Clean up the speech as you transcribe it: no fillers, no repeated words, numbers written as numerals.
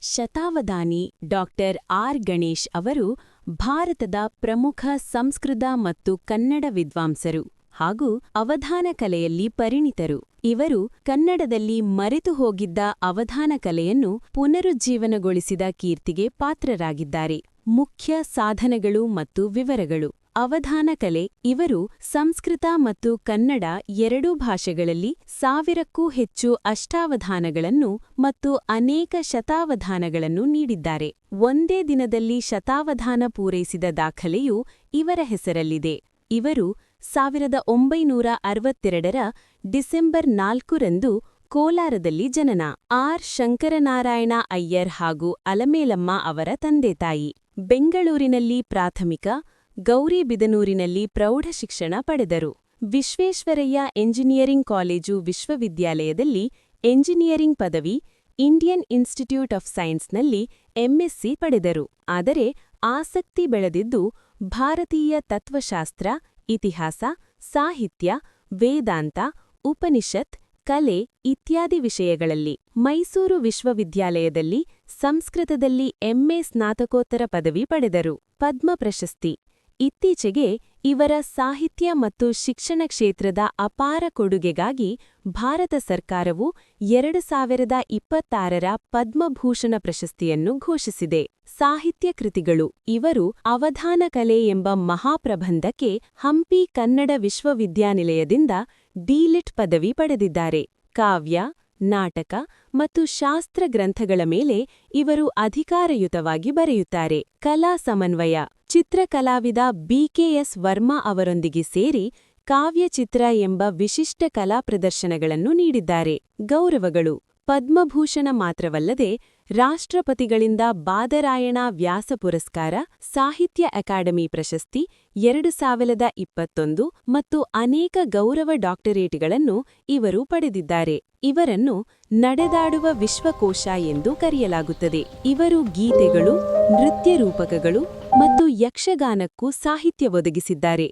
ಶತಾವಧಾನಿ doctor R Ganesh ಅವರು ಭಾರತದ ಪ್ರಮುಖ ಸಂಸ್ಕೃತ ಮತ್ತು ಕನ್ನಡ ವಿದ್ವಾಂಸರು ಹಾಗೂ ಅವಧಾನ ಕಲೆಯಲ್ಲಿ ಪರಿಣಿತರು. ಇವರು ಕನ್ನಡದಲ್ಲಿ ಮರೆತು ಹೋಗಿದ್ದ ಅವಧಾನ ಕಲೆಯನ್ನು ಪುನರುಜ್ಜೀವನಗೊಳಿಸಿದ ಕೀರ್ತಿಗೆ ಪಾತ್ರರಾಗಿದ್ದಾರೆ. ಮುಖ್ಯ ಸಾಧನೆಗಳು ಮತ್ತು ವಿವರಗಳು. ಅವಧಾನ ಕಲೆ. ಇವರು ಸಂಸ್ಕೃತ ಮತ್ತು ಕನ್ನಡ ಎರಡೂ ಭಾಷೆಗಳಲ್ಲಿ 1000ಕ್ಕೂ ಹೆಚ್ಚು ಅಷ್ಟಾವಧಾನಗಳನ್ನು ಮತ್ತು ಅನೇಕ ಶತಾವಧಾನಗಳನ್ನು ನೀಡಿದ್ದಾರೆ. ಒಂದೇ ದಿನದಲ್ಲಿ ಶತಾವಧಾನ ಪೂರೈಸಿದ ದಾಖಲೆಯು ಇವರ ಹೆಸರಲ್ಲಿದೆ. ಇವರು 1962ರ ಡಿಸೆಂಬರ್ 4ರಂದು ಕೋಲಾರದಲ್ಲಿ ಜನನ. ಆರ್ ಶಂಕರನಾರಾಯಣ ಅಯ್ಯರ್ ಹಾಗೂ ಅಲಮೇಲಮ್ಮ ಅವರ ತಂದೆತಾಯಿ. ಬೆಂಗಳೂರಿನಲ್ಲಿ ಪ್ರಾಥಮಿಕ, ಗೌರಿಬಿದನೂರಿನಲ್ಲಿ ಪ್ರೌಢಶಿಕ್ಷಣ ಪಡೆದರು. ವಿಶ್ವೇಶ್ವರಯ್ಯ ಎಂಜಿನಿಯರಿಂಗ್ ಕಾಲೇಜು ವಿಶ್ವವಿದ್ಯಾಲಯದಲ್ಲಿ ಎಂಜಿನಿಯರಿಂಗ್ ಪದವಿ, ಇಂಡಿಯನ್ ಇನ್ಸ್ಟಿಟ್ಯೂಟ್ ಆಫ್ ಸೈನ್ಸ್ನಲ್ಲಿ ಎಂಎಸ್ಸಿ ಪಡೆದರು. ಆದರೆ ಆಸಕ್ತಿ ಬೆಳೆದಿದ್ದು ಭಾರತೀಯ ತತ್ವಶಾಸ್ತ್ರ, ಇತಿಹಾಸ, ಸಾಹಿತ್ಯ, ವೇದಾಂತ, ಉಪನಿಷತ್, ಕಲೆ ಇತ್ಯಾದಿ ವಿಷಯಗಳಲ್ಲಿ. ಮೈಸೂರು ವಿಶ್ವವಿದ್ಯಾಲಯದಲ್ಲಿ ಸಂಸ್ಕೃತದಲ್ಲಿ ಎಂಎ ಸ್ನಾತಕೋತ್ತರ ಪದವಿ ಪಡೆದರು. ಪದ್ಮ ಪ್ರಶಸ್ತಿ. ಇತ್ತೀಚೆಗೆ ಇವರ ಸಾಹಿತ್ಯ ಮತ್ತು ಶಿಕ್ಷಣ ಕ್ಷೇತ್ರದ ಅಪಾರ ಕೊಡುಗೆಗಾಗಿ ಭಾರತ ಸರ್ಕಾರವು 2026ರ ಪದ್ಮಭೂಷಣ ಪ್ರಶಸ್ತಿಯನ್ನು ಘೋಷಿಸಿದೆ. ಸಾಹಿತ್ಯ ಕೃತಿಗಳು. ಇವರು ಅವಧಾನ ಕಲೆ ಎಂಬ ಮಹಾಪ್ರಬಂಧಕ್ಕೆ ಹಂಪಿ ಕನ್ನಡ ವಿಶ್ವವಿದ್ಯಾನಿಲಯದಿಂದ ಡಿ.ಲಿಟ್ ಪದವಿ ಪಡೆದಿದ್ದಾರೆ. ಕಾವ್ಯ, ನಾಟಕ ಮತ್ತು ಶಾಸ್ತ್ರ ಗ್ರಂಥಗಳ ಮೇಲೆ ಇವರು ಅಧಿಕಾರಯುತವಾಗಿ ಬರೆಯುತ್ತಾರೆ. ಕಲಾ ಸಮನ್ವಯ. ಚಿತ್ರಕಲಾವಿದ ಬಿ.ಕೆ.ಎಸ್. ವರ್ಮಾ ಅವರೊಂದಿಗೆ ಸೇರಿ ಕಾವ್ಯಚಿತ್ರ ಎಂಬ ವಿಶಿಷ್ಟ ಕಲಾ ಪ್ರದರ್ಶನಗಳನ್ನು ನೀಡಿದ್ದಾರೆ. ಗೌರವಗಳು. ಪದ್ಮಭೂಷಣ ಮಾತ್ರವಲ್ಲದೆ ರಾಷ್ಟ್ರಪತಿಗಳಿಂದ ಬಾದರಾಯಣ ವ್ಯಾಸ ಪುರಸ್ಕಾರ, ಸಾಹಿತ್ಯ ಅಕಾಡೆಮಿ ಪ್ರಶಸ್ತಿ 2021 ಮತ್ತು ಅನೇಕ ಗೌರವ ಡಾಕ್ಟರೇಟ್ಗಳನ್ನು ಇವರು ಪಡೆದಿದ್ದಾರೆ. ಇವರನ್ನು ನಡೆದಾಡುವ ವಿಶ್ವಕೋಶ ಎಂದು ಕರೆಯಲಾಗುತ್ತದೆ. ಇವರು ಗೀತೆಗಳು, ನೃತ್ಯ ರೂಪಕಗಳು ಮತ್ತು ಯಕ್ಷಗಾನಕ್ಕೂ ಸಾಹಿತ್ಯ ಒದಗಿಸಿದ್ದಾರೆ.